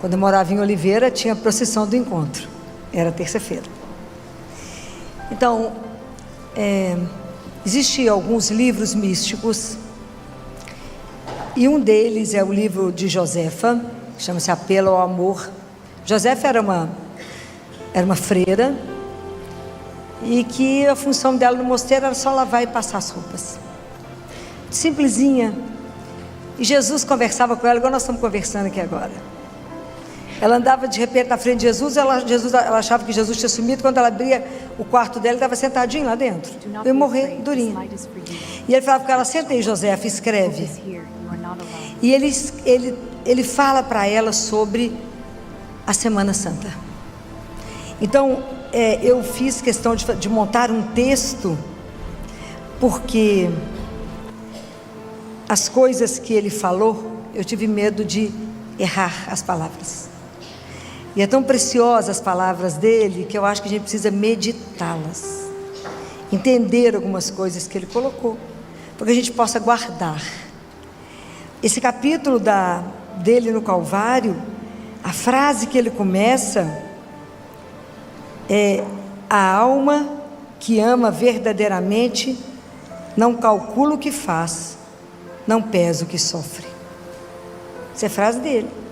Quando eu morava em Oliveira, tinha a procissão do encontro. Era terça-feira. Então, existem alguns livros místicos, e um deles é o livro de Josefa, que chama-se Apelo ao Amor. Josefa era uma freira, e que a função dela no mosteiro era só lavar e passar as roupas. Simplesinha. E Jesus conversava com ela, igual nós estamos conversando aqui agora. Ela andava de repente na frente de Jesus, ela achava que Jesus tinha sumido. Quando ela abria o quarto dela, ele estava sentadinho lá dentro. Eu ia morrer durinha. E ele falava com ela: senta aí, Josefa, escreve. E ele fala para ela sobre a Semana Santa. Então, eu fiz questão de montar um texto, porque as coisas que ele falou, eu tive medo de errar as palavras. E é tão preciosas as palavras dele, que eu acho que a gente precisa meditá-las, entender algumas coisas que ele colocou, para que a gente possa guardar. Esse capítulo dele no Calvário, a frase que ele começa é: a alma que ama verdadeiramente não calcula o que faz, não pesa o que sofre. Essa é a frase dele.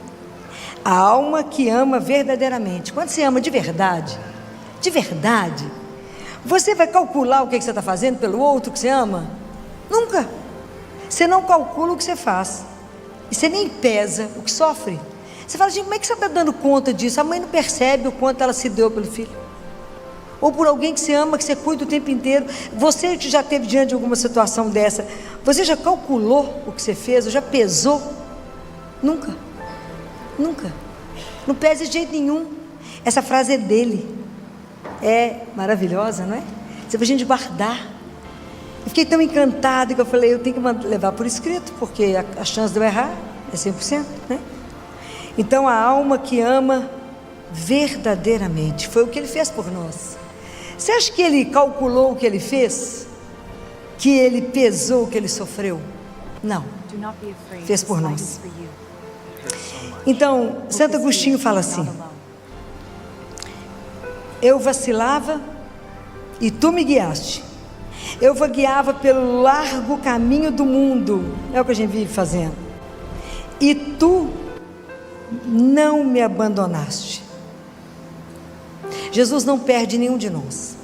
A alma que ama verdadeiramente. Quando você ama de verdade, você vai calcular o que você está fazendo pelo outro que você ama? Nunca. Você não calcula o que você faz, e você nem pesa o que sofre. Você fala: gente, como é que você está dando conta disso? A mãe não percebe o quanto ela se deu pelo filho, ou por alguém que você ama, que você cuida o tempo inteiro. Você que já esteve diante de alguma situação dessa, você já calculou o que você fez? Ou já pesou? Nunca. Não pesa de jeito nenhum. Essa frase é dele. É maravilhosa, não é? Você vai a gente guardar. Eu fiquei tão encantada que eu falei: eu tenho que levar por escrito, porque a chance de eu errar é 100%, né? Então, a alma que ama verdadeiramente, foi o que ele fez por nós. Você acha que ele calculou o que ele fez? Que ele pesou o que ele sofreu? Não. Fez por nós. Então, Santo Agostinho fala assim: eu vacilava e tu me guiaste. Eu vagueava pelo largo caminho do mundo. É o que a gente vive fazendo. E tu não me abandonaste. Jesus não perde nenhum de nós.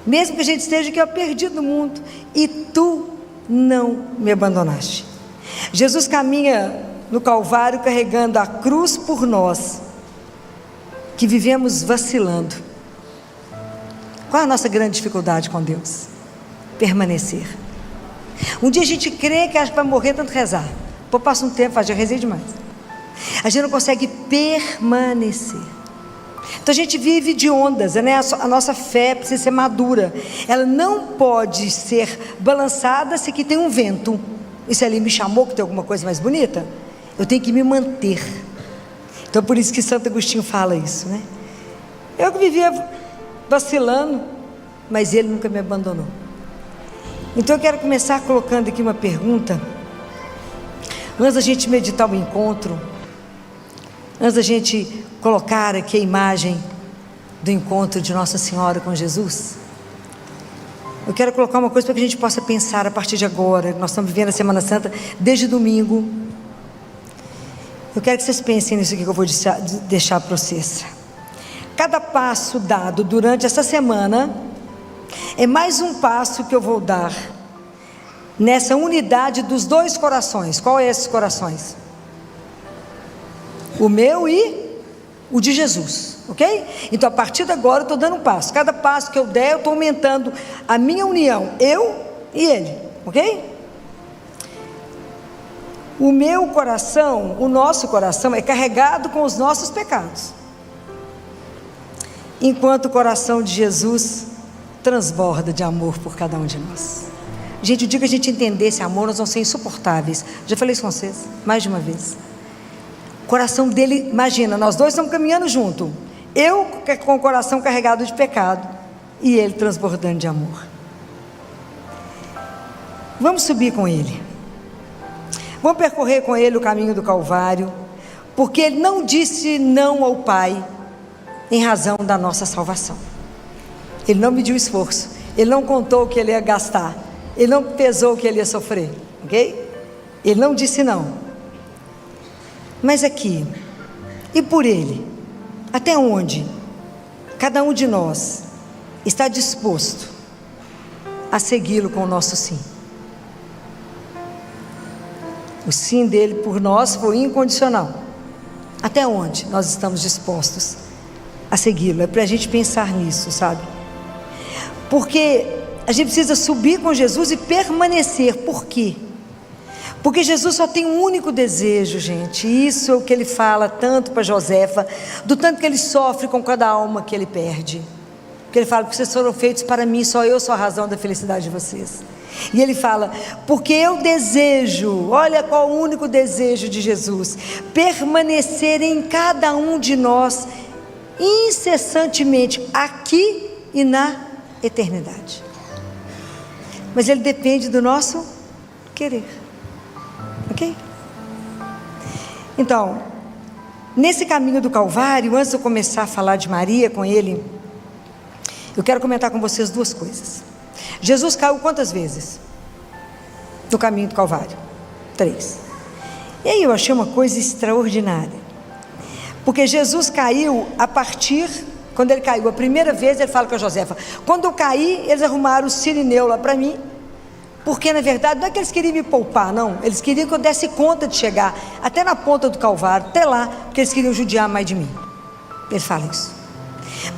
Mesmo que a gente esteja aqui perdido no mundo, e tu não me abandonaste. Jesus caminha no Calvário carregando a cruz por nós, que vivemos vacilando. Qual é a nossa grande dificuldade com Deus? Permanecer. Um dia a gente crê que acha que vai morrer tanto rezar. Pô, passa um tempo, já rezei demais. A gente não consegue permanecer. Então a gente vive de ondas, né? A nossa fé precisa ser madura. Ela não pode ser balançada se aqui tem um vento. E se ali me chamou que tem alguma coisa mais bonita, eu tenho que me manter. Então por isso que Santo Agostinho fala isso, né? Eu que vivia vacilando, mas ele nunca me abandonou. Então eu quero começar colocando aqui uma pergunta, antes da gente meditar o encontro, antes da gente colocar aqui a imagem do encontro de Nossa Senhora com Jesus. Eu quero colocar uma coisa para que a gente possa pensar a partir de agora. Nós estamos vivendo a Semana Santa desde domingo. Eu quero que vocês pensem nisso aqui que eu vou deixar para vocês. Cada passo dado durante essa semana é mais um passo que eu vou dar nessa unidade dos dois corações. Qual é esses corações? O meu e o de Jesus, ok? Então a partir de agora eu estou dando um passo. Cada passo que eu der, eu estou aumentando a minha união, eu e ele, ok? O meu coração, o nosso coração é carregado com os nossos pecados, enquanto o coração de Jesus transborda de amor por cada um de nós. Gente, o dia que a gente entender esse amor, nós vamos ser insuportáveis. Já falei isso com vocês mais de uma vez. O coração dele, imagina, nós dois estamos caminhando junto, eu com o coração carregado de pecado e ele transbordando de amor. Vamos subir com ele, vamos percorrer com ele o caminho do Calvário, porque Ele não disse não ao Pai em razão da nossa salvação. Ele não mediu esforço, Ele não contou o que Ele ia gastar, Ele não pesou o que Ele ia sofrer, ok? Ele não disse não. Mas aqui, e por Ele, até onde cada um de nós está disposto a segui-lo com o nosso sim? O sim dele por nós foi incondicional. Até onde nós estamos dispostos a segui-lo? É para a gente pensar nisso, sabe? Porque a gente precisa subir com Jesus e permanecer. Por quê? Porque Jesus só tem um único desejo, gente. Isso é o que ele fala tanto para Josefa, do tanto que ele sofre com cada alma que ele perde. Porque ele fala: porque vocês foram feitos para mim, só eu sou a razão da felicidade de vocês. E ele fala: porque eu desejo, olha qual o único desejo de Jesus, permanecer em cada um de nós incessantemente, aqui e na eternidade. Mas ele depende do nosso querer, ok? Então, nesse caminho do Calvário, antes de eu começar a falar de Maria com ele, eu quero comentar com vocês duas coisas. Jesus caiu quantas vezes no caminho do Calvário? 3. E aí eu achei uma coisa extraordinária, porque Jesus caiu a partir, quando ele caiu a primeira vez, ele fala com a Josefa: quando eu caí, eles arrumaram o sirineu lá para mim, porque na verdade não é que eles queriam me poupar, não, eles queriam que eu desse conta de chegar até na ponta do Calvário, até lá, porque eles queriam judiar mais de mim. Ele fala isso.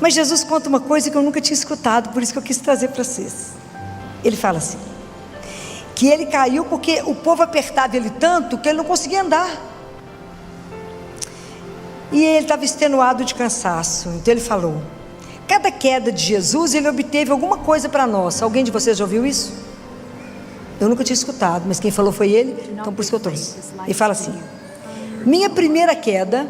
Mas Jesus conta uma coisa que eu nunca tinha escutado, por isso que eu quis trazer para vocês. Ele fala assim, que ele caiu porque o povo apertava ele tanto que ele não conseguia andar, e ele estava extenuado de cansaço. Então ele falou: cada queda de Jesus, ele obteve alguma coisa para nós. Alguém de vocês já ouviu isso? Eu nunca tinha escutado, mas quem falou foi ele, então por isso que eu trouxe. Ele fala assim: minha primeira queda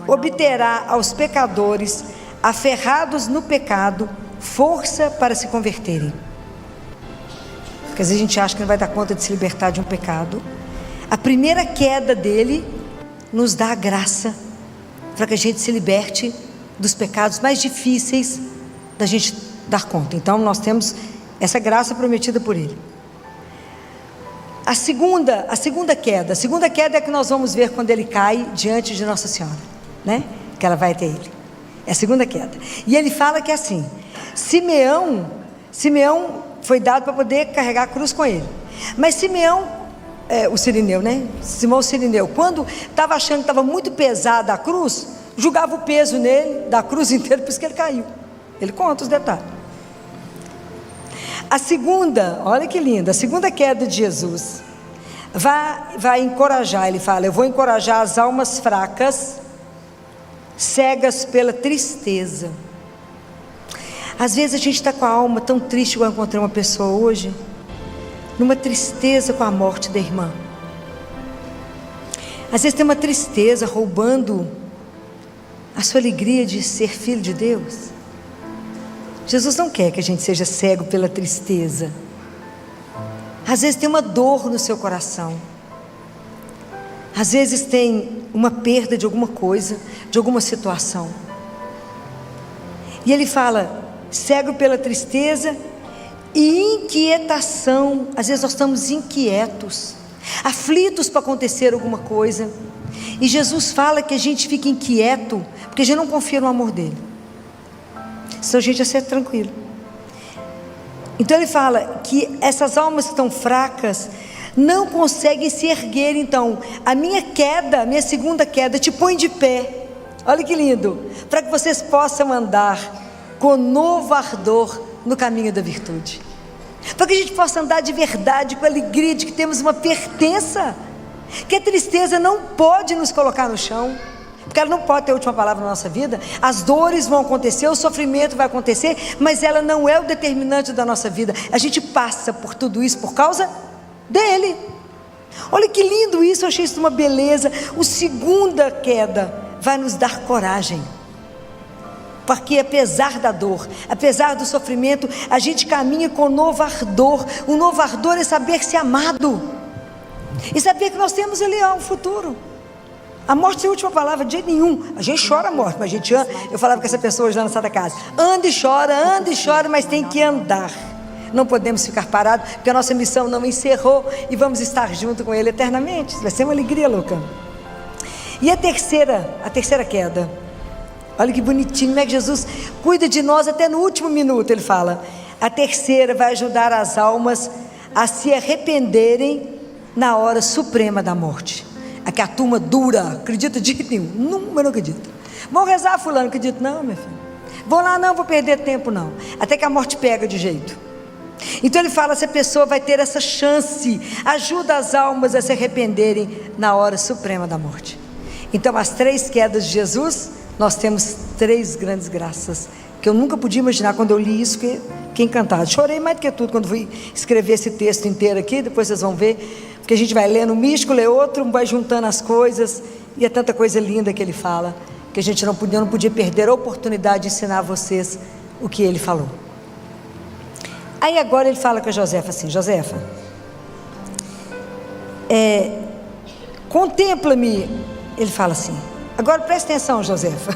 obterá aos pecadores aferrados no pecado força para se converterem. Porque às vezes a gente acha que não vai dar conta de se libertar de um pecado. A primeira queda dele nos dá a graça para que a gente se liberte dos pecados mais difíceis da gente dar conta. Então nós temos essa graça prometida por ele. A segunda queda é a que nós vamos ver quando ele cai diante de Nossa Senhora, né? Que ela vai até ele. É a segunda queda. E ele fala que é assim: Simeão foi dado para poder carregar a cruz com ele. Mas Simeão, o sirineu, né? Simão Sirineu, quando estava achando que estava muito pesada a cruz, jogava o peso nele, da cruz inteira, por isso que ele caiu. Ele conta os detalhes. A segunda, olha que linda, a segunda queda de Jesus vai encorajar. Ele fala: eu vou encorajar as almas fracas, cegas pela tristeza. Às vezes a gente está com a alma tão triste, igual eu encontrei uma pessoa hoje, numa tristeza com a morte da irmã. Às vezes tem uma tristeza roubando a sua alegria de ser filho de Deus. Jesus não quer que a gente seja cego pela tristeza. Às vezes tem uma dor no seu coração, às vezes tem uma perda de alguma coisa, de alguma situação, e ele fala: cego pela tristeza e inquietação. Às vezes nós estamos inquietos, aflitos para acontecer alguma coisa, e Jesus fala que a gente fica inquieto porque a gente não confia no amor dele, senão a gente ia ser tranquilo. Então ele fala que essas almas que estão fracas não conseguem se erguer. Então a minha segunda queda te põe de pé, olha que lindo, para que vocês possam andar com novo ardor no caminho da virtude, para que a gente possa andar de verdade, com alegria de que temos uma pertença, que a tristeza não pode nos colocar no chão, porque ela não pode ter a última palavra na nossa vida. As dores vão acontecer, o sofrimento vai acontecer, mas ela não é o determinante da nossa vida. A gente passa por tudo isso por causa dele. Olha que lindo isso, eu achei isso uma beleza. A segunda queda vai nos dar coragem, porque apesar da dor, apesar do sofrimento, a gente caminha com novo ardor. O novo ardor é saber ser amado, e saber que nós temos ali um futuro. A morte tem a última palavra de jeito nenhum. A gente chora a morte, mas a gente anda. Eu falava com essa pessoa hoje lá na Santa Casa: anda e chora, mas tem que andar. Não podemos ficar parados, porque a nossa missão não encerrou e vamos estar junto com Ele eternamente. Vai ser uma alegria louca. E a terceira queda. Olha que bonitinho, como é que Jesus cuida de nós até no último minuto. Ele fala: a terceira vai ajudar as almas a se arrependerem na hora suprema da morte. Aqui a turma dura, acredita de jeito nenhum. Não acredito. Vão rezar, fulano, acredito não, meu filho. Vou lá, não vou perder tempo não. Até que a morte pega de jeito. Então ele fala: essa pessoa vai ter essa chance, ajuda as almas a se arrependerem na hora suprema da morte. Então as 3 quedas de Jesus, nós temos 3 grandes graças, que eu nunca podia imaginar quando eu li isso, que encantado. Chorei mais do que tudo quando fui escrever esse texto inteiro aqui, depois vocês vão ver, porque a gente vai lendo um místico, lê outro, vai juntando as coisas, e é tanta coisa linda que ele fala, que a gente não podia perder a oportunidade de ensinar a vocês o que ele falou. Aí agora ele fala com a Josefa assim: Josefa, contempla-me. Ele fala assim, agora presta atenção, Josefa.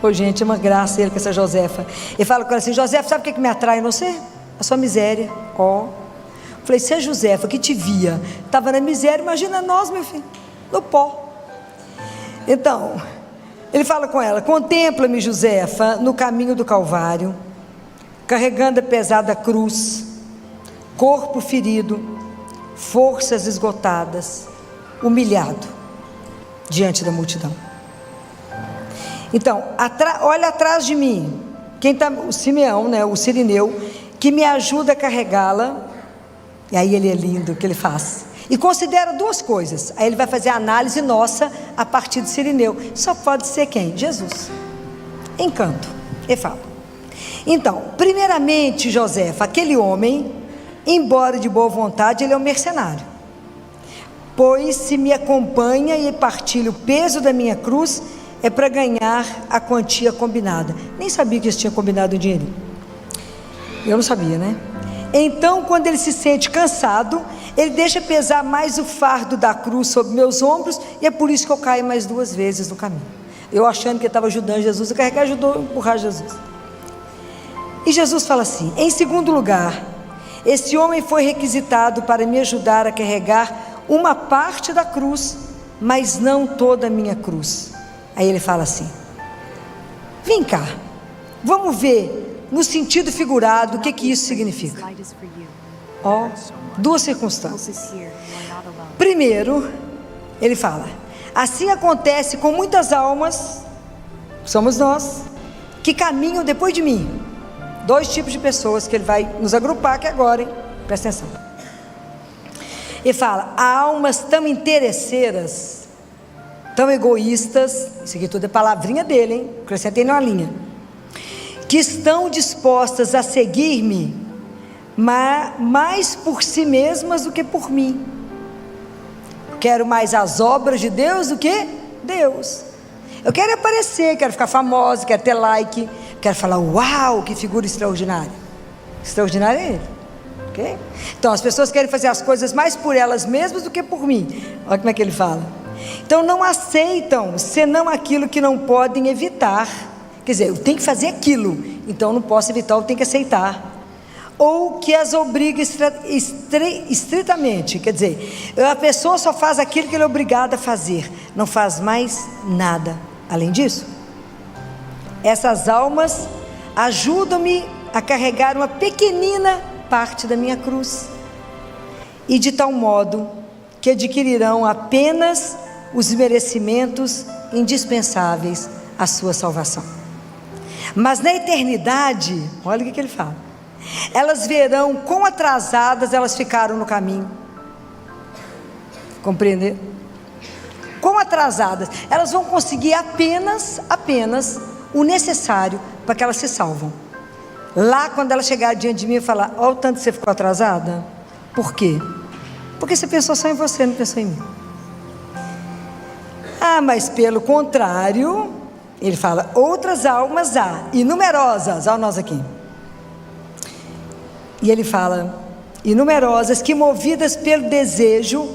Ô gente, é uma graça ele com essa Josefa. Ele fala com ela assim: Josefa, sabe o que me atrai em você? A sua miséria. Falei: se a Josefa que te via estava na miséria, imagina nós, meu filho, no pó. Então ele fala com ela: contempla-me, Josefa, no caminho do Calvário, carregando a pesada cruz, corpo ferido, forças esgotadas, humilhado diante da multidão. Então, olha atrás de mim, quem está? O Simeão, né, o Cirineu, que me ajuda a carregá-la. E aí ele é lindo o que ele faz, e considera 2 coisas. Aí ele vai fazer a análise nossa a partir de Cirineu. Só pode ser quem? Jesus. Encanto. Ele fala: então, primeiramente, Josefa, aquele homem, embora de boa vontade, ele é um mercenário, pois se me acompanha e partilha o peso da minha cruz, é para ganhar a quantia combinada. Nem sabia que eles tinham combinado um dinheirinho. Eu não sabia, né? Então, quando ele se sente cansado, ele deixa pesar mais o fardo da cruz sobre meus ombros, e é por isso que eu caio mais 2 vezes no caminho. Eu achando que ele estava ajudando Jesus a carregar, ajudou a empurrar Jesus. E Jesus fala assim: em segundo lugar, esse homem foi requisitado para me ajudar a carregar uma parte da cruz, mas não toda a minha cruz. Aí ele fala assim: vem cá, vamos ver no sentido figurado o que isso significa. 2 circunstâncias. Primeiro, ele fala: assim acontece com muitas almas, somos nós, que caminham depois de mim. 2 tipos de pessoas que ele vai nos agrupar aqui agora, hein? Presta atenção. Ele fala: há almas tão interesseiras, tão egoístas, isso aqui tudo é palavrinha dele, hein? Acrescentei numa linha, que estão dispostas a seguir-me, mais por si mesmas do que por mim. Quero mais as obras de Deus do que Deus. Eu quero aparecer, quero ficar famosa, quero ter like, quero falar: uau, que figura extraordinária. Extraordinário é ele, ok? Então as pessoas querem fazer as coisas mais por elas mesmas do que por mim. Olha como é que ele fala. Então não aceitam senão aquilo que não podem evitar. Quer dizer, eu tenho que fazer aquilo, então eu não posso evitar, eu tenho que aceitar. Ou que as obriga estritamente. Quer dizer, a pessoa só faz aquilo que ele é obrigado a fazer, não faz mais nada além disso. Essas almas ajudam-me a carregar uma pequenina parte da minha cruz, e de tal modo que adquirirão apenas os merecimentos indispensáveis à sua salvação. Mas na eternidade, olha o que ele fala: elas verão quão atrasadas elas ficaram no caminho. Compreender? Quão atrasadas. Elas vão conseguir apenas o necessário para que elas se salvam. Lá, quando ela chegar diante de mim e falar: olha o tanto que você ficou atrasada. Por quê? Porque você pensou só em você, não pensou em mim. Ah, mas pelo contrário, ele fala: outras almas há, e numerosas, olha nós aqui. E ele fala: e numerosas, que movidas pelo desejo,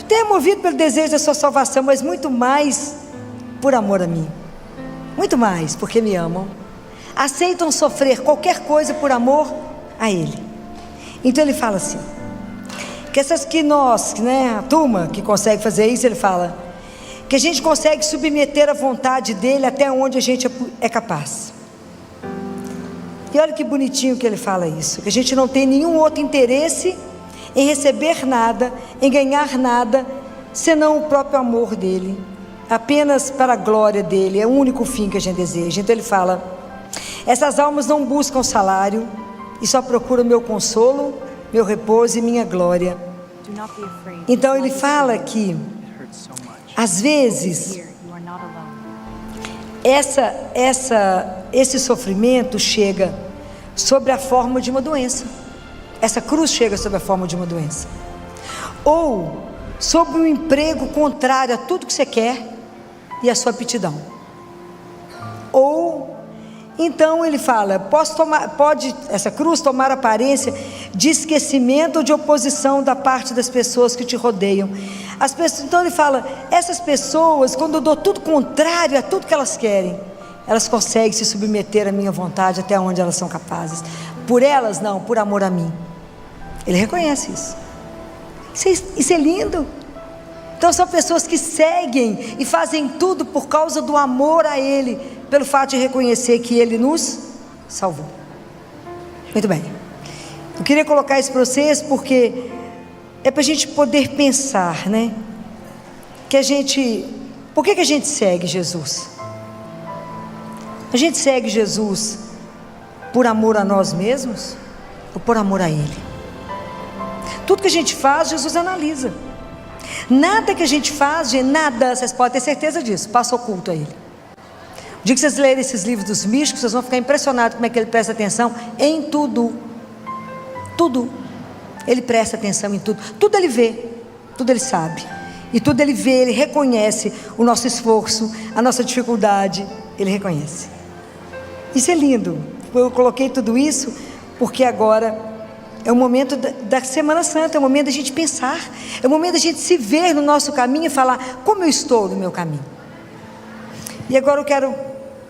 até movido pelo desejo da sua salvação, mas muito mais por amor a mim, muito mais porque me amam, aceitam sofrer qualquer coisa por amor a Ele. Então ele fala assim, que nós, né, a turma que consegue fazer isso, ele fala que a gente consegue submeter a vontade dele até onde a gente é capaz. E olha que bonitinho que ele fala isso, que a gente não tem nenhum outro interesse em receber nada, em ganhar nada, senão o próprio amor dele, apenas para a glória dele, é o único fim que a gente deseja. Então ele fala, essas almas não buscam salário, e só procuram meu consolo, meu repouso e minha glória. Então ele fala que, às vezes, esse sofrimento chega sobre a forma de uma doença. Essa cruz chega sob a forma de uma doença, ou sobre um emprego contrário a tudo que você quer e a sua aptidão, ou então ele fala, pode essa cruz tomar aparência de esquecimento ou de oposição da parte das pessoas que te rodeiam. Então ele fala, essas pessoas, quando eu dou tudo contrário a tudo que elas querem, elas conseguem se submeter à minha vontade até onde elas são capazes. Por elas não, por amor a mim. Ele reconhece isso. Isso é lindo. Então são pessoas que seguem e fazem tudo por causa do amor a Ele, pelo fato de reconhecer que Ele nos salvou. Muito bem. Eu queria colocar isso para vocês porque é para a gente poder pensar, né? Por que a gente segue Jesus? A gente segue Jesus por amor a nós mesmos ou por amor a Ele? Tudo que a gente faz, Jesus analisa. Nada que a gente faz, nada, vocês podem ter certeza disso, passa oculto a Ele. O dia que vocês lerem esses livros dos místicos, vocês vão ficar impressionados como é que Ele presta atenção em tudo. Tudo. Ele presta atenção em tudo. Tudo Ele vê, tudo Ele sabe. E tudo Ele vê, Ele reconhece o nosso esforço, a nossa dificuldade, Ele reconhece. Isso é lindo. Eu coloquei tudo isso porque agora é o momento da Semana Santa, é o momento da gente pensar, é o momento da gente se ver no nosso caminho e falar, como eu estou no meu caminho. E agora eu quero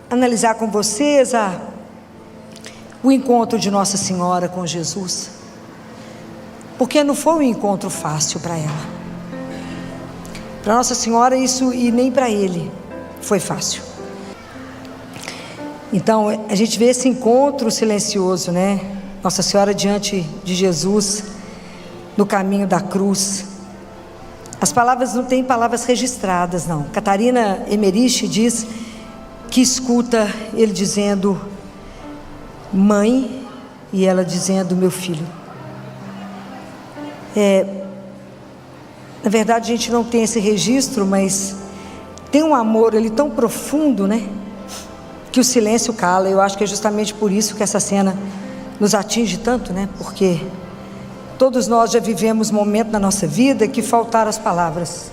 analisar com vocês o encontro de Nossa Senhora com Jesus, porque não foi um encontro fácil para ela. Para Nossa Senhora isso, e nem para Ele, foi fácil. Então a gente vê esse encontro silencioso, né? Nossa Senhora diante de Jesus, no caminho da cruz. As palavras não têm palavras registradas, não. Catarina Emmerich diz que escuta ele dizendo mãe, e ela dizendo meu filho. Na verdade a gente não tem esse registro, mas tem um amor ali tão profundo, né? Que o silêncio cala. Eu acho que é justamente por isso que essa cena nos atinge tanto, né? Porque todos nós já vivemos momentos na nossa vida que faltaram as palavras,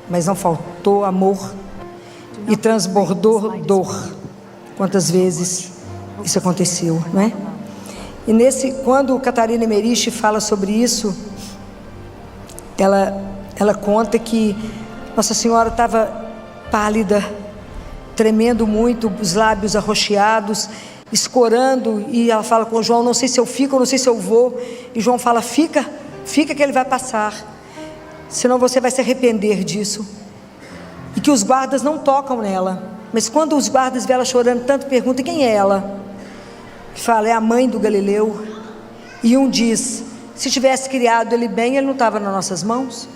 mas não faltou amor e transbordou dor. Quantas vezes isso aconteceu, não é? E quando Catarina Emmerich fala sobre isso, ela conta que Nossa Senhora estava pálida, tremendo muito, os lábios arroxeados, escorando, e ela fala com João, não sei se eu fico, ou não sei se eu vou, e João fala, fica que ele vai passar, senão você vai se arrepender disso. E que os guardas não tocam nela, mas quando os guardas vê ela chorando tanto, perguntam, quem é ela? Fala, é a mãe do Galileu. E um diz, se tivesse criado ele bem, ele não estava nas nossas mãos.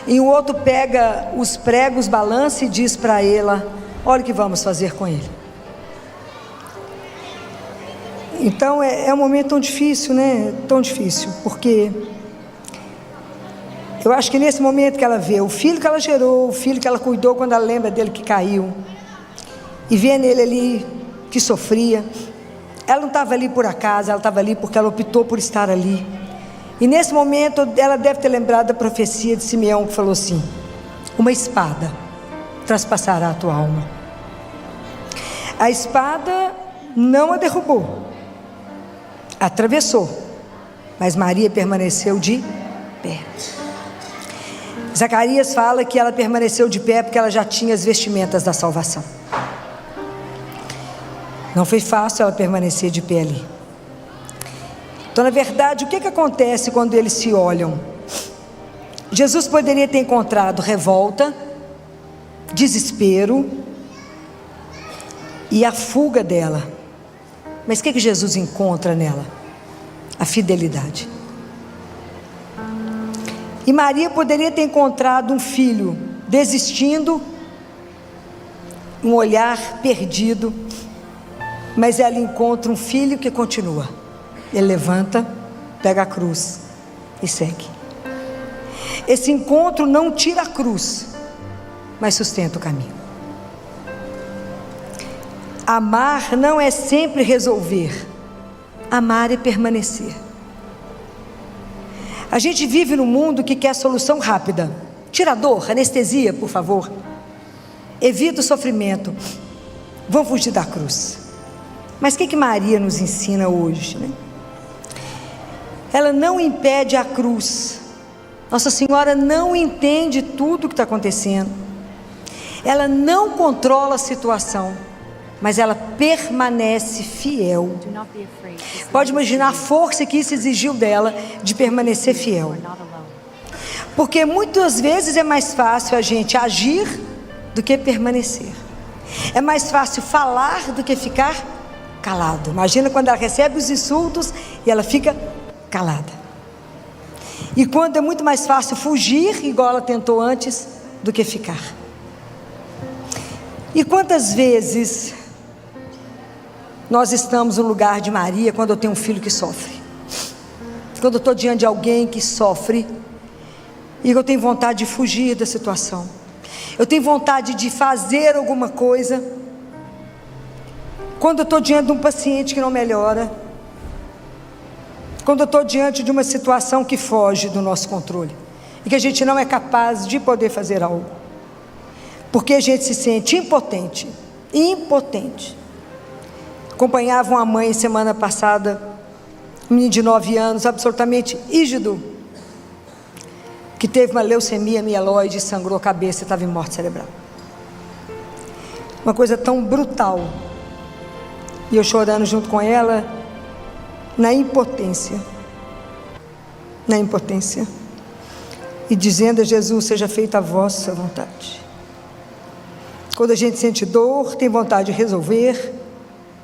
E o outro pega os pregos, balança e diz para ela, olha o que vamos fazer com ele. Então é um momento tão difícil, né? Tão difícil, porque eu acho que nesse momento que ela vê o filho que ela gerou, o filho que ela cuidou quando ela lembra dele que caiu, e vê nele ali que sofria, ela não estava ali por acaso, ela estava ali porque ela optou por estar ali. E nesse momento ela deve ter lembrado da profecia de Simeão, que falou assim, uma espada traspassará a tua alma. A espada não a derrubou, atravessou, mas Maria permaneceu de pé. Zacarias fala que ela permaneceu de pé porque ela já tinha as vestimentas da salvação. Não foi fácil ela permanecer de pé ali. Então, na verdade, o que acontece quando eles se olham? Jesus poderia ter encontrado revolta, desespero e a fuga dela. Mas o que Jesus encontra nela? A fidelidade. E Maria poderia ter encontrado um filho desistindo, um olhar perdido, mas ela encontra um filho que continua. Ele levanta, pega a cruz e segue. Esse encontro não tira a cruz, mas sustenta o caminho. Amar não é sempre resolver. Amar é permanecer. A gente vive num mundo que quer solução rápida. Tira a dor, anestesia, por favor. Evita o sofrimento. Vamos fugir da cruz. Mas o que Maria nos ensina hoje, né? Ela não impede a cruz. Nossa Senhora não entende tudo o que está acontecendo. Ela não controla a situação, mas ela permanece fiel. Pode imaginar a força que isso exigiu dela de permanecer fiel. Porque muitas vezes é mais fácil a gente agir do que permanecer. É mais fácil falar do que ficar calado. Imagina quando ela recebe os insultos e ela fica calada. E quando é muito mais fácil fugir, igual ela tentou antes, do que ficar. E quantas vezes nós estamos no lugar de Maria quando eu tenho um filho que sofre, quando eu estou diante de alguém que sofre e eu tenho vontade de fugir da situação, eu tenho vontade de fazer alguma coisa, quando eu estou diante de um paciente que não melhora, quando eu estou diante de uma situação que foge do nosso controle e que a gente não é capaz de poder fazer algo, porque a gente se sente impotente. Acompanhava uma mãe semana passada, um menino de 9 anos, absolutamente rígido, que teve uma leucemia mieloide, sangrou a cabeça e estava em morte cerebral. Uma coisa tão brutal. E eu chorando junto com ela, na impotência, e dizendo a Jesus: seja feita a vossa vontade. Quando a gente sente dor, tem vontade de resolver,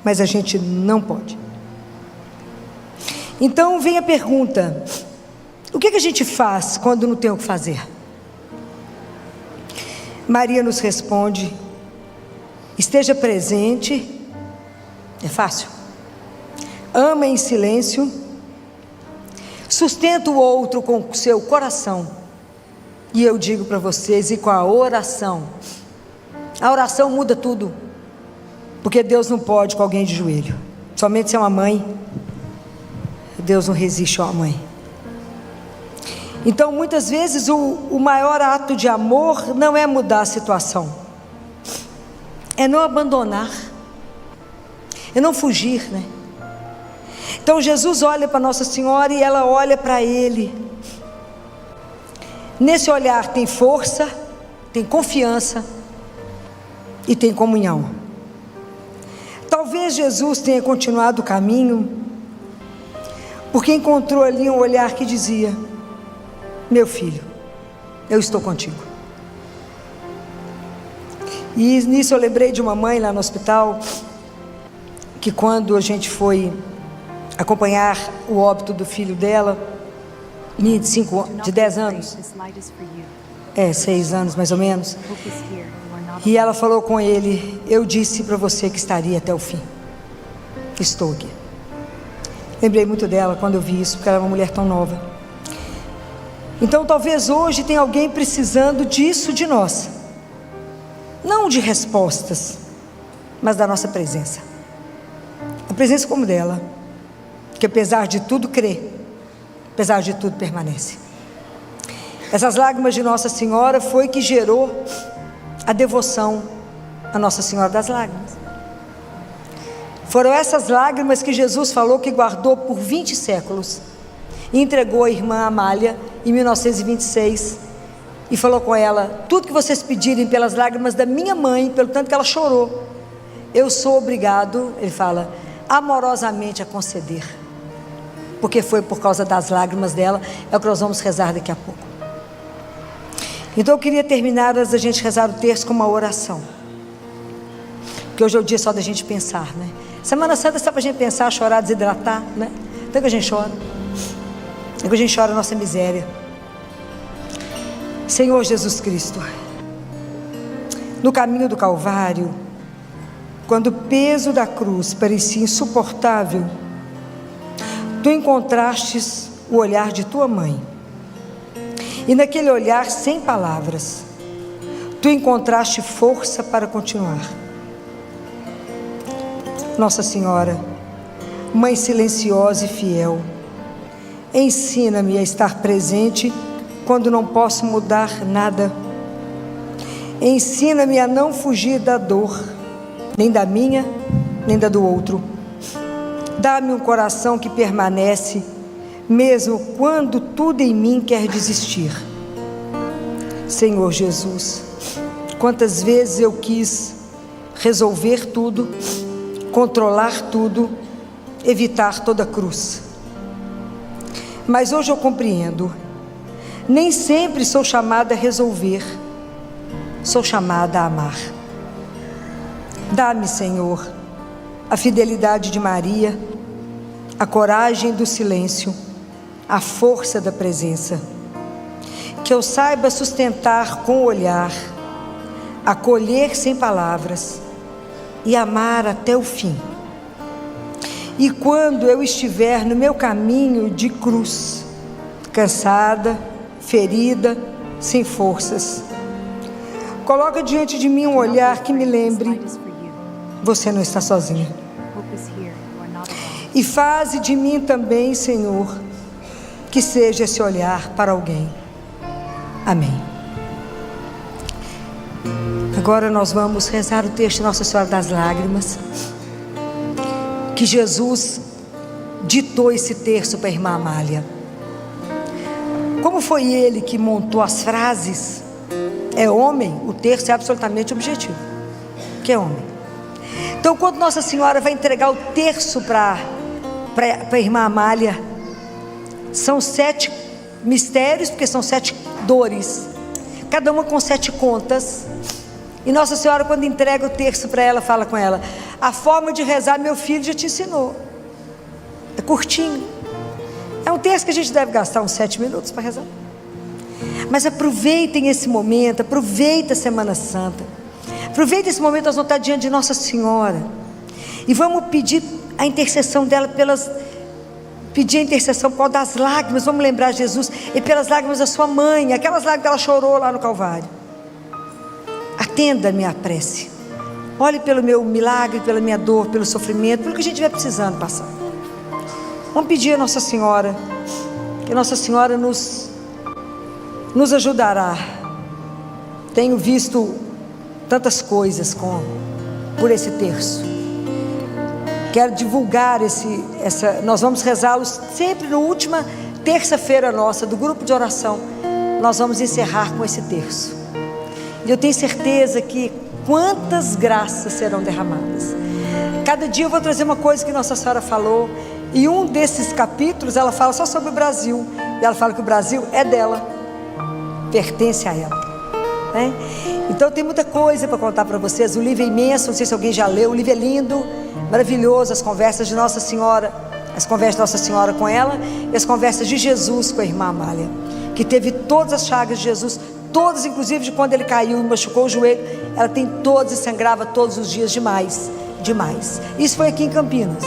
mas a gente não pode. Então vem a pergunta: o que a gente faz quando não tem o que fazer? Maria nos responde: esteja presente. É fácil. Ama em silêncio. Sustenta o outro com o seu coração. E eu digo para vocês, e com a oração muda tudo. Porque Deus não pode com alguém de joelho. Somente se é uma mãe. Deus não resiste a uma mãe. Então muitas vezes o maior ato de amor não é mudar a situação, é não abandonar, é não fugir, né? Então Jesus olha para Nossa Senhora e ela olha para Ele. Nesse olhar tem força, tem confiança e tem comunhão. Talvez Jesus tenha continuado o caminho porque encontrou ali um olhar que dizia: meu filho, eu estou contigo. E nisso eu lembrei de uma mãe lá no hospital, que quando a gente foi acompanhar o óbito do filho dela, menino de 10 anos, 6 anos mais ou menos, e ela falou com ele: eu disse para você que estaria até o fim, estou aqui. Lembrei muito dela quando eu vi isso, porque ela é uma mulher tão nova. Então talvez hoje tenha alguém precisando disso de nós, não de respostas, mas da nossa presença, a presença como dela, que apesar de tudo crê, apesar de tudo permanece. Essas lágrimas de Nossa Senhora foi que gerou a devoção a Nossa Senhora das Lágrimas. Foram essas lágrimas que Jesus falou que guardou por 20 séculos e entregou à irmã Amália em 1926, e falou com ela: tudo que vocês pedirem pelas lágrimas da minha mãe, pelo tanto que ela chorou, eu sou obrigado, ele fala, amorosamente a conceder, porque foi por causa das lágrimas dela. É o que nós vamos rezar daqui a pouco. Então eu queria terminar, antes da gente rezar o terço, com uma oração, porque hoje é o dia só da gente pensar, né? Semana Santa é só para a gente pensar, chorar, desidratar, né? Então que a gente chora, é que a gente chora a nossa miséria. Senhor Jesus Cristo, no caminho do Calvário, quando o peso da cruz parecia insuportável, tu encontrastes o olhar de tua mãe, e naquele olhar sem palavras, tu encontraste força para continuar. Nossa Senhora, Mãe silenciosa e fiel, ensina-me a estar presente quando não posso mudar nada. Ensina-me a não fugir da dor, nem da minha, nem da do outro. Dá-me um coração que permanece, mesmo quando tudo em mim quer desistir. Senhor Jesus, quantas vezes eu quis resolver tudo, controlar tudo, evitar toda cruz. Mas hoje eu compreendo, nem sempre sou chamada a resolver, sou chamada a amar. Dá-me, Senhor, a fidelidade de Maria, a coragem do silêncio, a força da presença. Que eu saiba sustentar com o olhar, acolher sem palavras e amar até o fim. E quando eu estiver no meu caminho de cruz, cansada, ferida, sem forças, coloca diante de mim um olhar que me lembre: você não está sozinha. E faze de mim também, Senhor, que seja esse olhar para alguém. Amém. Agora nós vamos rezar o texto de Nossa Senhora das Lágrimas, que Jesus ditou esse terço para a irmã Amália. Como foi ele que montou as frases? É homem, o terço é absolutamente objetivo, que é homem. Então, quando Nossa Senhora vai entregar o terço para a irmã Amália, são 7 mistérios, porque são 7 dores, cada uma com 7 contas. E Nossa Senhora, quando entrega o terço para ela, fala com ela: a forma de rezar meu filho já te ensinou. É curtinho, é um terço que a gente deve gastar uns 7 minutos para rezar. Mas aproveitem esse momento, aproveita a Semana Santa, aproveita esse momento, nós vamos estar diante de Nossa Senhora, e vamos pedir a intercessão dela, pedir a intercessão por causa das lágrimas. Vamos lembrar Jesus, e pelas lágrimas da sua mãe, aquelas lágrimas que ela chorou lá no Calvário. Atenda a minha prece, olhe pelo meu milagre, pela minha dor, pelo sofrimento, pelo que a gente estiver precisando passar. Vamos pedir a Nossa Senhora, que Nossa Senhora nos ajudará. Tenho visto tantas coisas por esse terço. Quero divulgar nós vamos rezá-los sempre na última terça-feira nossa, do grupo de oração. Nós vamos encerrar com esse terço. E eu tenho certeza que quantas graças serão derramadas. Cada dia eu vou trazer uma coisa que Nossa Senhora falou, e um desses capítulos ela fala só sobre o Brasil, e ela fala que o Brasil é dela, pertence a ela, né? Então tem muita coisa para contar para vocês. O livro é imenso, não sei se alguém já leu. O livro é lindo, maravilhoso. As conversas de Nossa Senhora, as conversas de Nossa Senhora com ela, e as conversas de Jesus com a irmã Amália, que teve todas as chagas de Jesus, todas, inclusive de quando ele caiu e machucou o joelho. Ela tem todas e sangrava todos os dias demais, demais. Isso foi aqui em Campinas.